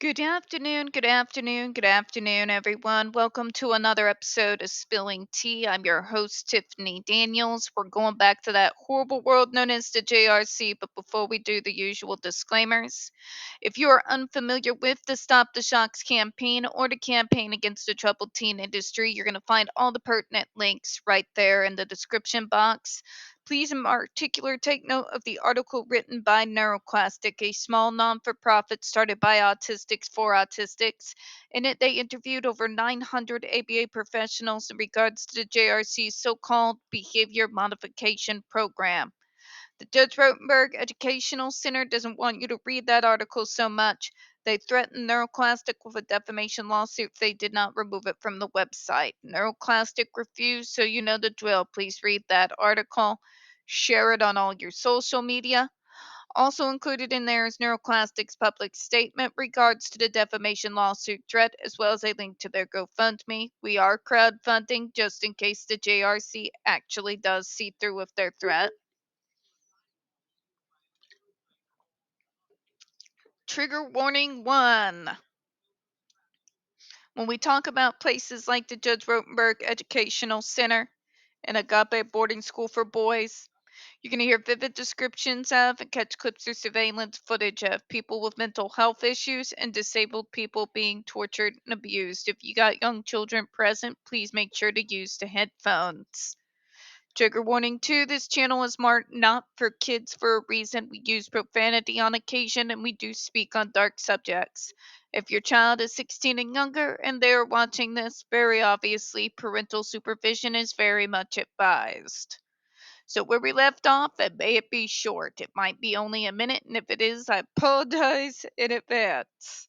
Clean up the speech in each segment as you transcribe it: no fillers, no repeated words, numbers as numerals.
Good afternoon, good afternoon, good afternoon, everyone. Welcome to another episode of Spilling Tea. I'm your host, Tiffany Daniels. We're going back to that horrible world known as the JRC, but before we do the usual disclaimers, if you are unfamiliar with the Stop the Shocks campaign or the campaign against the troubled teen industry, you're going to find all the pertinent links right there in the description box. Please, in particular, take note of the article written by NeuroClastic, a small non-for-profit started by autistics for autistics. In it, they interviewed over 900 ABA professionals in regards to the JRC's so-called behavior modification program. The Judge Rotenberg Educational Center doesn't want you to read that article so much. They threatened NeuroClastic with a defamation lawsuit if they did not remove it from the website. NeuroClastic refused, so you know the drill. Please read that article. Share it on all your social media. Also included in there is NeuroClastic's public statement regards to the defamation lawsuit threat, as well as a link to their GoFundMe. We are crowdfunding just in case the JRC actually does see through with their threat. Trigger warning 1. When we talk about places like the Judge Rotenberg Educational Center and Agape Boarding School for Boys, you're going to hear vivid descriptions of and catch clips or surveillance footage of people with mental health issues and disabled people being tortured and abused. If you got young children present, please make sure to use the headphones. Trigger warning 2, this channel is marked not for kids for a reason. We use profanity on occasion and we do speak on dark subjects. If your child is 16 and younger and they are watching this, very obviously parental supervision is very much advised. So where we left off, and may it be short. It might be only a minute, and if it is, I apologize in advance.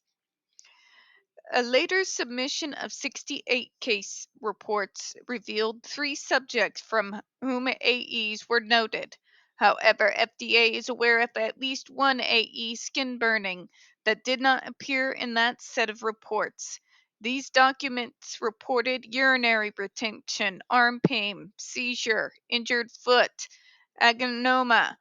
A later submission of 68 case reports revealed 3 subjects from whom AEs were noted. However, FDA is aware of at least one AE, skin burning, that did not appear in that set of reports. These documents reported urinary retention, arm pain, seizure, injured foot, adenoma,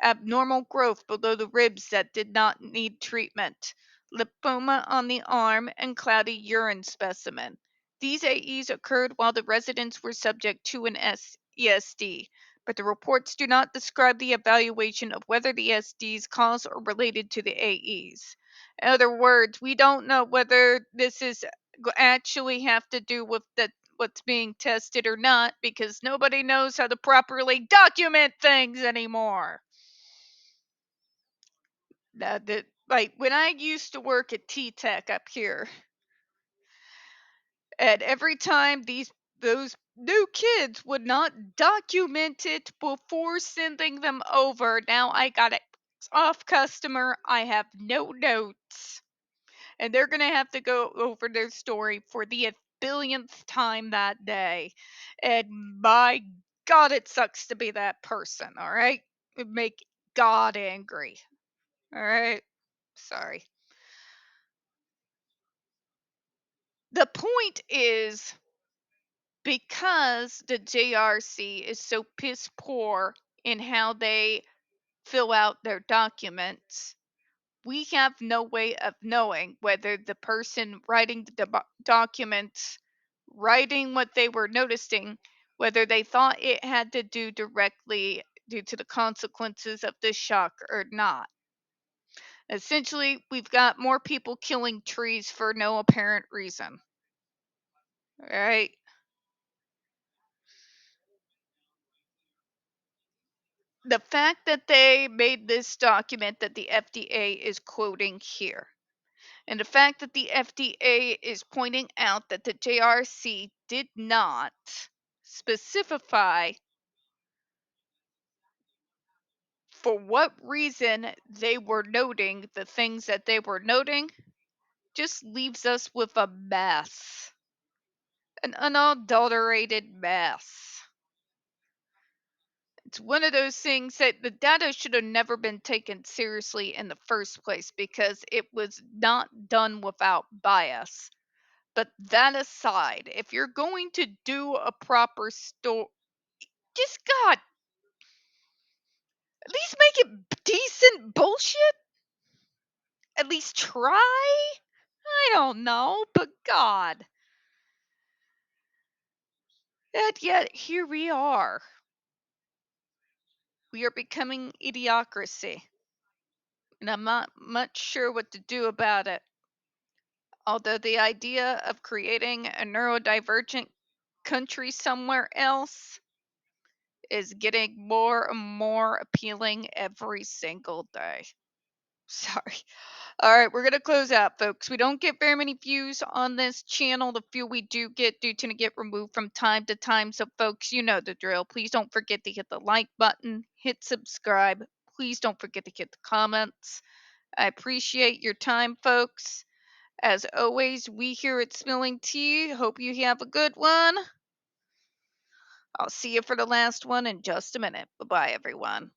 abnormal growth below the ribs that did not need treatment, lipoma on the arm, and cloudy urine specimen. These AEs occurred while the residents were subject to an ESD, but the reports do not describe the evaluation of whether the SDs caused or related to the AEs. In other words, we don't know whether this is actually have to do with what's being tested or not, because nobody knows how to properly document things anymore. Like when I used to work at T-Tech up here, and every time those new kids would not document it before sending them over. Now I got it off customer. I have no notes. And they're going to have to go over their story for the billionth time that day. And my God, it sucks to be that person, all right? It make God angry, all right? Sorry. The point is, because the JRC is so piss poor in how they fill out their documents, we have no way of knowing whether the person writing the documents, writing what they were noticing, whether they thought it had to do directly due to the consequences of the shock or not. Essentially, we've got more people killing trees for no apparent reason. Right? The fact that they made this document that the FDA is quoting here, and the fact that the FDA is pointing out that the JRC did not specify for what reason they were noting the things that they were noting, just leaves us with a mess. An unadulterated mess. It's one of those things that the data should have never been taken seriously in the first place because it was not done without bias. But that aside, if you're going to do a proper story, just God, at least make it decent bullshit. At least try. I don't know, but God. And yet, here we are. We are becoming idiocracy. And I'm not much sure what to do about it. Although the idea of creating a neurodivergent country somewhere else is getting more and more appealing every single day. Sorry. All right, we're going to close out, folks. We don't get very many views on this channel. The few we do get do tend to get removed from time to time. So, folks, you know the drill. Please don't forget to hit the like button, hit subscribe. Please don't forget to hit the comments. I appreciate your time, folks. As always, we here at Spilling Tea hope you have a good one. I'll see you for the last one in just a minute. Bye-bye, everyone.